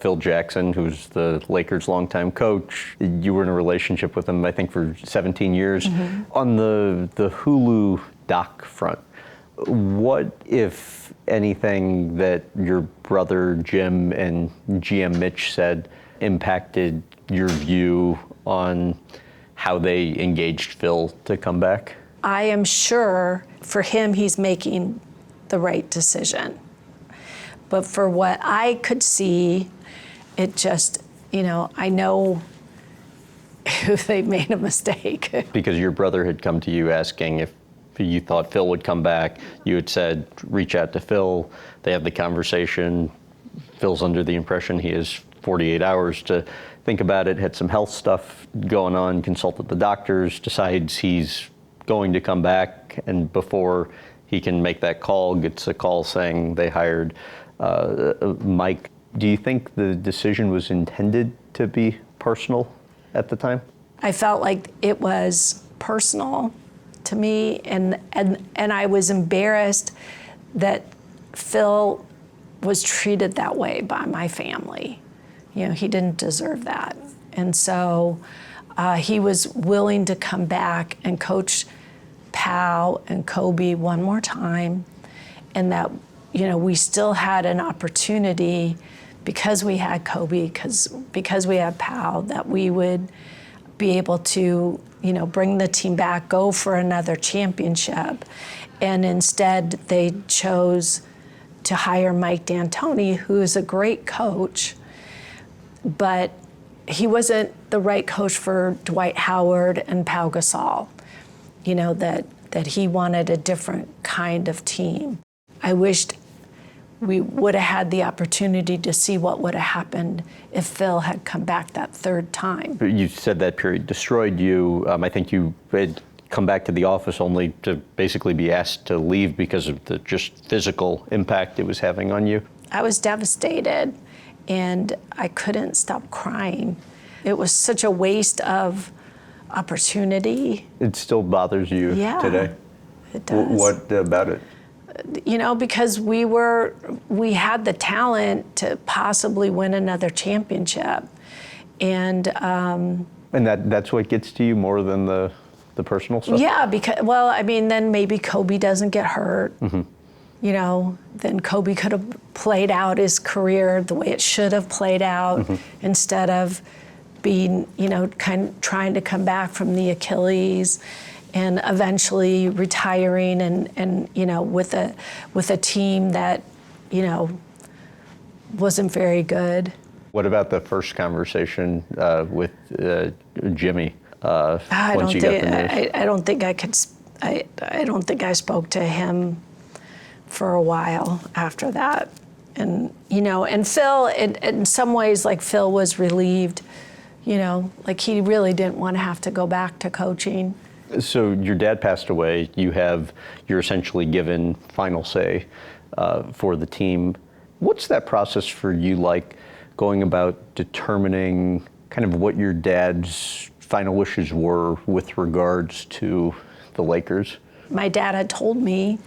Phil Jackson, who's the Lakers' longtime coach. You were in a relationship with him, I think, for 17 years. Mm-hmm. On the Hulu doc front, what, if anything, that your brother Jim and GM Mitch said impacted your view on how they engaged Phil to come back? I am sure for him, he's making the right decision. But for what I could see, it just, I know they made a mistake. Because your brother had come to you asking if you thought Phil would come back. You had said, reach out to Phil. They have the conversation. Phil's under the impression he has 48 hours to think about it, had some health stuff going on, consulted the doctors, decides he's going to come back, and before he can make that call, gets a call saying they hired Mike. Do you think the decision was intended to be personal at the time? I felt like it was personal to me, and I was embarrassed that Phil was treated that way by my family. He didn't deserve that. And so he was willing to come back and coach Pau and Kobe one more time, and that, we still had an opportunity because we had Kobe, because we had Pau, that we would be able to, bring the team back, go for another championship. And instead, they chose to hire Mike D'Antoni, who is a great coach, but he wasn't the right coach for Dwight Howard and Pau Gasol. That he wanted a different kind of team. I wished we would have had the opportunity to see what would have happened if Phil had come back that third time. You said that period destroyed you. I think you had come back to the office only to basically be asked to leave because of the just physical impact it was having on you. I was devastated, and I couldn't stop crying. It was such a waste of opportunity. It still bothers you today? It does. What about it? Because we had the talent to possibly win another championship. And that's what gets to you more than the personal stuff? Yeah, then maybe Kobe doesn't get hurt. Mm-hmm. Then Kobe could have played out his career the way it should have played out, mm-hmm. instead of being, trying to come back from the Achilles and eventually retiring and with a team that, wasn't very good. What about the first conversation with Jimmy? I don't think I spoke to him for a while after that. And, and Phil, in some ways, like Phil was relieved, like he really didn't want to have to go back to coaching. So your dad passed away. You're essentially given final say for the team. What's that process for you like, going about determining kind of what your dad's final wishes were with regards to the Lakers? My dad had told me,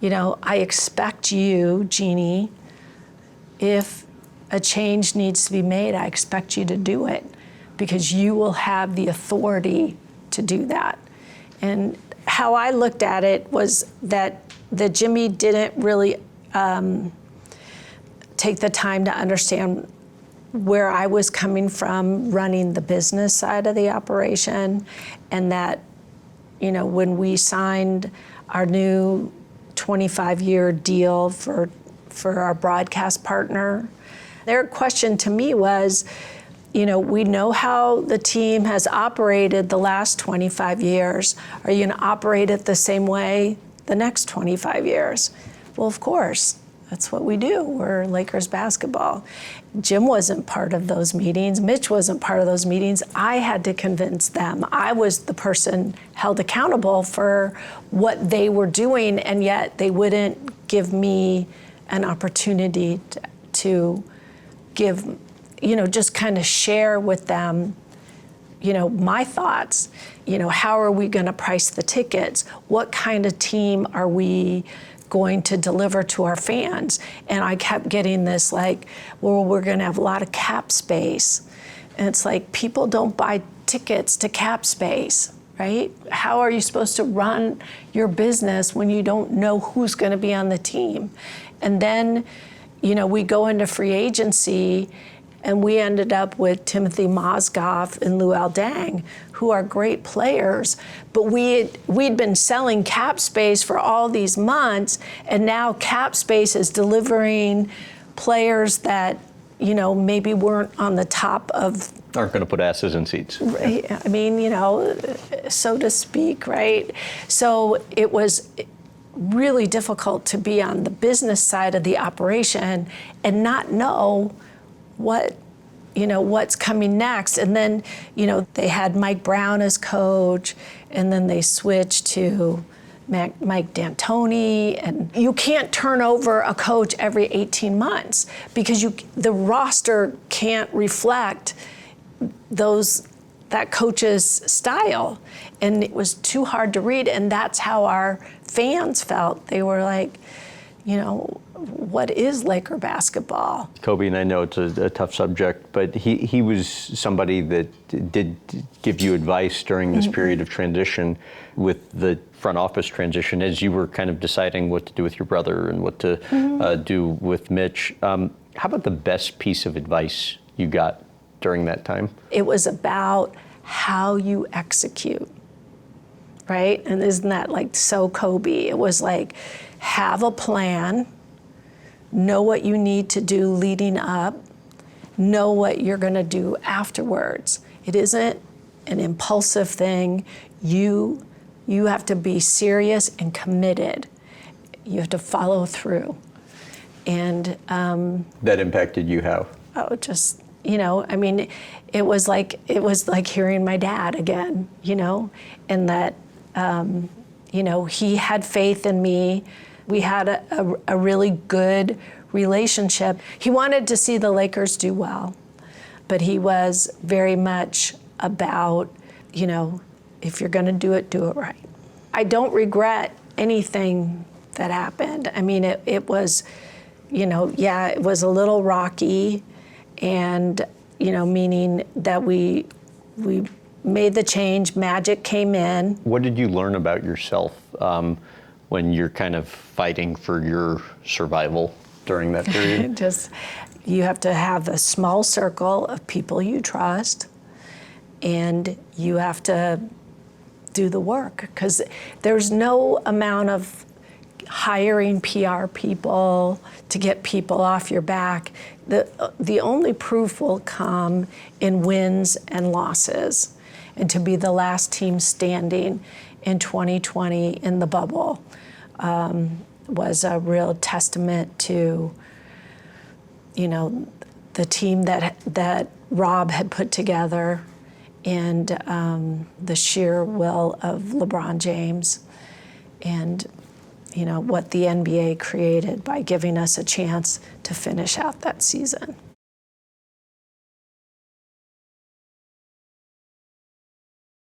I expect you, Jeanie, if a change needs to be made, I expect you to do it because you will have the authority to do that. And how I looked at it was that Jimmy didn't really take the time to understand where I was coming from running the business side of the operation, and that, when we signed our new 25-year deal for our broadcast partner, their question to me was, we know how the team has operated the last 25 years. Are you going to operate it the same way the next 25 years? Well, of course. That's what we do. We're Lakers basketball. Jim wasn't part of those meetings. Mitch wasn't part of those meetings. I had to convince them. I was the person held accountable for what they were doing, and yet they wouldn't give me an opportunity to give, just kind of share with them, my thoughts. How are we going to price the tickets? What kind of team are we going to deliver to our fans? And I kept getting this like, well, we're going to have a lot of cap space. And it's like, people don't buy tickets to cap space, right? How are you supposed to run your business when you don't know who's going to be on the team? And then, we go into free agency, and we ended up with Timothy Mozgov and Luol Deng, who are great players, but we'd been selling cap space for all these months, and now cap space is delivering players that, maybe weren't on the top of... Aren't going to put asses in seats. Right. I mean, so to speak, right? So it was really difficult to be on the business side of the operation and not know what's coming next. And then, they had Mike Brown as coach, and then they switched to Mike D'Antoni, and you can't turn over a coach every 18 months because the roster can't reflect that coach's style. And it was too hard to read, and that's how our fans felt. They were like, what is Laker basketball? Kobe, and I know it's a tough subject, but he was somebody that did give you advice during this period of transition with the front office transition as you were kind of deciding what to do with your brother and what to do with Mitch. How about the best piece of advice you got during that time? It was about how you execute, right? And isn't that like so Kobe? It was like, have a plan, know what you need to do leading up, know what you're going to do afterwards. It isn't an impulsive thing. You have to be serious and committed. You have to follow through. And that impacted you how? Oh, just, it was like hearing my dad again, and that, he had faith in me. We had a really good relationship. He wanted to see the Lakers do well, but he was very much about, if you're going to do it right. I don't regret anything that happened. I mean, it was, it was a little rocky, and, meaning that we made the change, Magic came in. What did you learn about yourself when you're kind of fighting for your survival during that period? You have to have a small circle of people you trust, and you have to do the work, because there's no amount of hiring PR people to get people off your back. The only proof will come in wins and losses. And to be the last team standing in 2020 in the bubble was a real testament to, the team that Rob had put together, and the sheer will of LeBron James, and what the NBA created by giving us a chance to finish out that season.